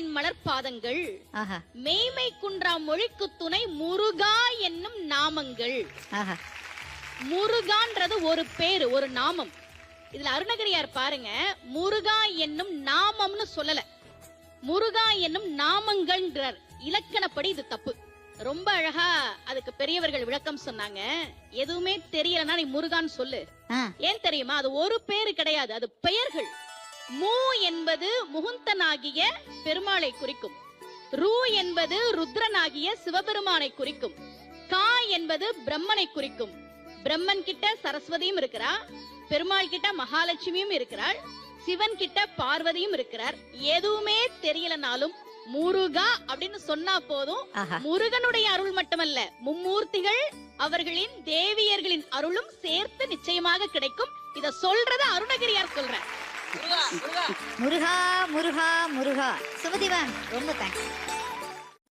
என் மலர்பாதங்கள், மெய்மை குன்றா மொழிக்கு துணை முருகா என்னும் நாமங்கள். முருகான்றது ஒரு பேரு, ஒரு நாமம். இதுல அருணகிரியார் பாருங்க, முருகா என்னும் நாமம்னு சொல்லல, முருகா என்னும் நாமங்கள்ன்றார். இலக்கணப்படி இது தப்பு. ரொம்ப அழகா அதுக்கு பெரியவர்கள் விளக்கம் சொன்னாங்க. எதுவுமே தெரியலன்னா நீ முருகான்னு சொல்லு. ஏன் தெரியுமா? அது ஒரு பேரு கிடையாது, அது பெயர்கள். மூ என்பது முகுந்தனாகிய பெருமாளை குறிக்கும். ரூ என்பது ருத்ரனாகிய சிவபெருமானை குறிக்கும். கா என்பது பிரம்மனை குறிக்கும். பிரம்மன் கிட்ட சரஸ்வதியும் இருக்கிறா, பெருமாள் கிட்ட மகாலட்சுமியும் இருக்கிறாள், சிவன் கிட்ட பார்வதியும் இருக்கிறார். எதுவுமே தெரியலனாலும் முருகா அப்படின்னு சொன்னா போதும். முருகனுடைய அருள் மட்டுமல்ல, மும்மூர்த்திகள் அவர்களின் தேவியர்களின் அருளும் சேர்த்து நிச்சயமாக கிடைக்கும். இத சொல்றது அருணகிரியார் சொல்ற. முருகா முருகா முருகா. சுமதி மேம் ரொம்ப தேங்க்ஸ்.